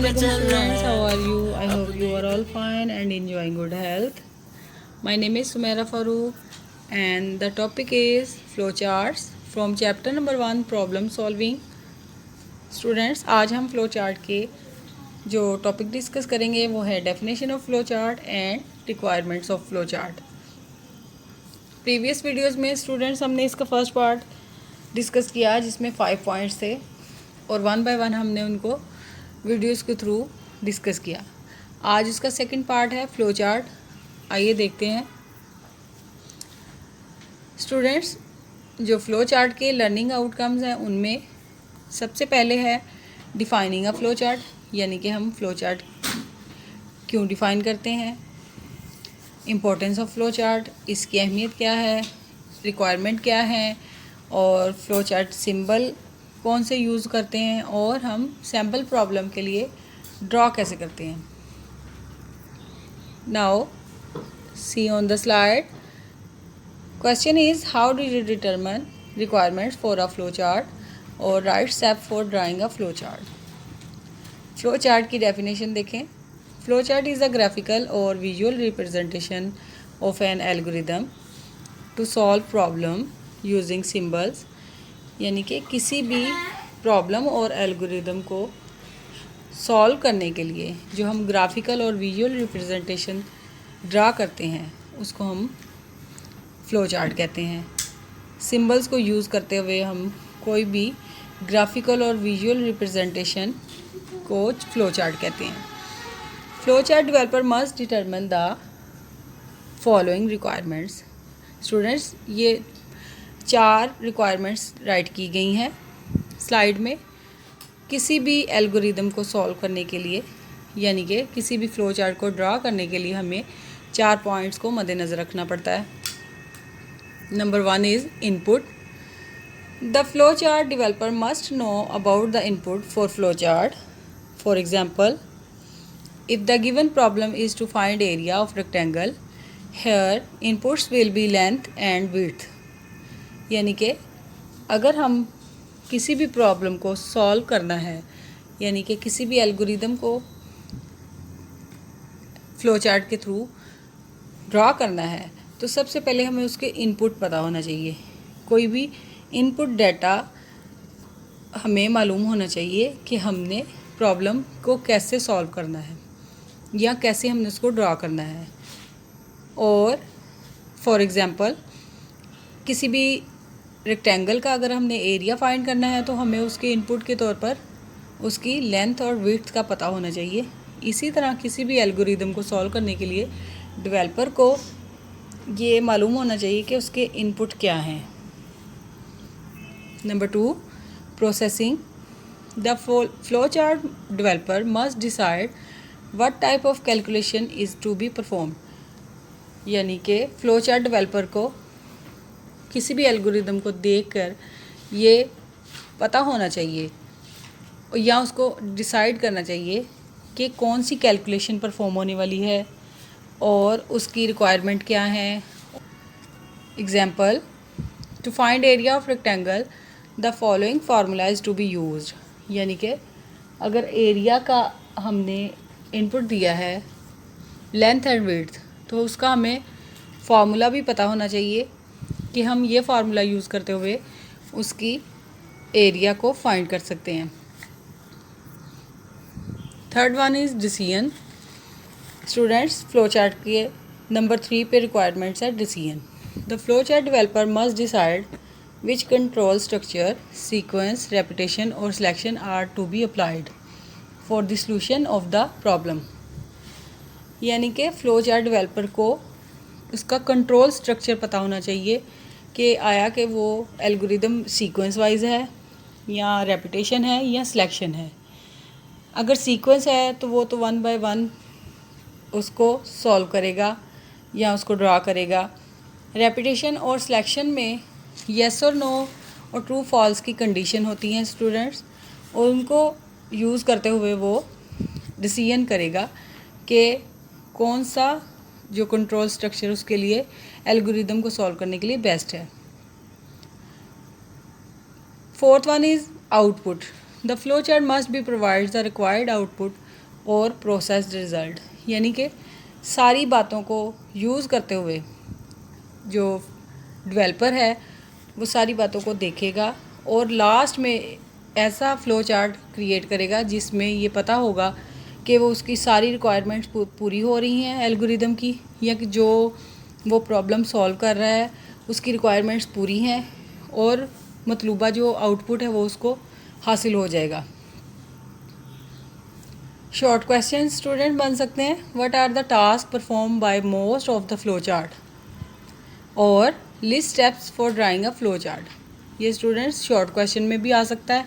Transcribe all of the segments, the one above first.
Assalamualaikum students, how are you? I hope you are all fine and enjoying good health. My name is Sumaira Farooq and the topic is flowcharts from chapter number 1 problem solving. Students, आज हम flowchart के जो topic discuss करेंगे वो है definition of flowchart and requirements of flowchart. Previous videos में students हमने इसका फर्स्ट पार्ट डिस्कस किया जिसमें 5 पॉइंट्स थे और वन बाय वन हमने उनको वीडियोस के थ्रू डिस्कस किया. आज इसका सेकंड पार्ट है फ्लो चार्ट. आइए देखते हैं. स्टूडेंट्स, जो फ्लो चार्ट के लर्निंग आउटकम्स हैं उनमें सबसे पहले है डिफाइनिंग अ फ्लो चार्ट, यानी कि हम फ्लो चार्ट क्यों डिफ़ाइन करते हैं, इम्पोर्टेंस ऑफ फ्लो चार्ट, इसकी अहमियत क्या है, रिक्वायरमेंट क्या है और फ्लो चार्ट सिंबल कौन से यूज़ करते हैं और हम सैम्पल प्रॉब्लम के लिए ड्रॉ कैसे करते हैं. Now see on the slide. Question is how do you determine requirements for a flow chart और write step for drawing a flow chart. Flow chart की डेफिनेशन देखें. Flow chart is a graphical और visual representation of an algorithm to solve problem using symbols, यानी कि किसी भी problem और algorithm को सॉल्व करने के लिए जो हम ग्राफिकल और विजुअल रिप्रेजेंटेशन ड्रा करते हैं उसको हम फ्लो चार्ट कहते हैं. सिंबल्स को यूज़ करते हुए हम कोई भी ग्राफिकल और विजुअल रिप्रेजेंटेशन को फ्लो चार्ट कहते हैं. Flow chart developer must determine the following requirements. Students, ये 4 रिक्वायरमेंट्स राइट की गई हैं स्लाइड में. किसी भी एल्गोरिदम को सॉल्व करने के लिए, यानी कि किसी भी फ्लो चार्ट को ड्रा करने के लिए हमें 4 पॉइंट्स को मद्देनज़र रखना पड़ता है. Number 1 is input. The flow chart developer must know about the input for flow chart. For example, if the given problem is to find area of rectangle, here inputs will be length and width. यानी कि अगर हम किसी भी problem को solve करना है, यानी कि किसी भी एल्गोरिदम को फ्लो चार्ट के थ्रू ड्रा करना है, तो सबसे पहले हमें उसके इनपुट पता होना चाहिए. कोई भी इनपुट डाटा हमें मालूम होना चाहिए कि हमने प्रॉब्लम को कैसे सॉल्व करना है या कैसे हमने उसको ड्रा करना है. और फॉर एग्ज़ाम्पल, किसी भी रेक्टेंगल का अगर हमने एरिया फाइंड करना है तो हमें उसके इनपुट के तौर पर उसकी लेंथ और विड्थ का पता होना चाहिए. इसी तरह किसी भी एल्गोरिदम को सॉल्व करने के लिए डेवलपर को ये मालूम होना चाहिए कि उसके इनपुट क्या हैं. Number 2, processing. The flow chart developer must decide what type of calculation is to be perform. यानी कि फ्लो चार्ट डेवलपर को किसी भी एल्गोरिदम को देखकर ये पता होना चाहिए या उसको डिसाइड करना चाहिए कि कौन सी कैलकुलेशन परफॉर्म होने वाली है और उसकी रिक्वायरमेंट क्या है. Example, to find area of rectangle the following formula is to be used. यानी कि अगर एरिया का हमने इनपुट दिया है लेंथ एंड विड्थ, तो उसका हमें फार्मूला भी पता होना चाहिए कि हम ये फार्मूला यूज़ करते हुए उसकी एरिया को फाइंड कर सकते हैं. Third one is decision. Students, flow chart के नंबर 3 पे रिक्वायरमेंट्स है decision. The flow chart developer must decide which control structure, sequence, repetition और selection are to be applied for the solution of the problem. यानी कि flow chart developer को उसका control structure पता होना चाहिए कि आया कि वो एल्गोरिदम सीक्वेंस वाइज है या रेपिटेशन है या सिलेक्शन है. अगर सीक्वेंस है तो वो तो 1 बाय 1 उसको सॉल्व करेगा या उसको ड्रा करेगा. रेपिटेशन और सिलेक्शन में येस और नो और ट्रू फॉल्स की कंडीशन होती हैं स्टूडेंट्स, और उनको यूज़ करते हुए वो डिसीजन करेगा कि कौन सा जो कंट्रोल स्ट्रक्चर उसके लिए एल्गोरिदम को सॉल्व करने के लिए बेस्ट है. Fourth one is output. The flow chart must be provides the required output और प्रोसेस्ड रिज़ल्ट, यानी कि सारी बातों को यूज़ करते हुए जो डेवलपर है वो सारी बातों को देखेगा और लास्ट में ऐसा फ़्लो चार्ट क्रिएट करेगा जिसमें ये पता होगा कि वो उसकी सारी रिक्वायरमेंट्स पूरी हो रही हैं एल्गोरिदम की, या कि जो वो प्रॉब्लम सॉल्व कर रहा है उसकी रिक्वायरमेंट्स पूरी हैं और मतलूबा जो आउटपुट है वो उसको हासिल हो जाएगा। शॉर्ट क्वेश्चन स्टूडेंट बन सकते हैं। What are the task perform by most of the flow chart, और list steps for drawing a flow chart. ये स्टूडेंट्स शॉर्ट क्वेश्चन में भी आ सकता है।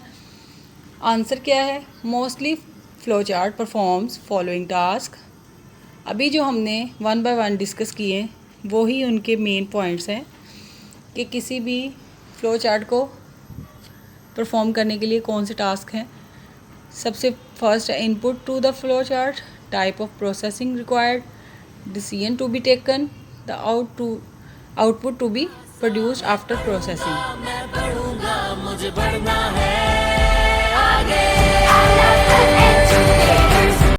आंसर क्या है? Mostly flow chart performs following task. अभी जो हमने 1 बाय 1 डिस्कस किए वो ही उनके मेन पॉइंट्स हैं कि किसी भी फ्लो चार्ट को परफॉर्म करने के लिए कौन से टास्क हैं। सबसे फर्स्ट है input to the flow chart, type of processing required, decision to be taken, the output to be produced after processing.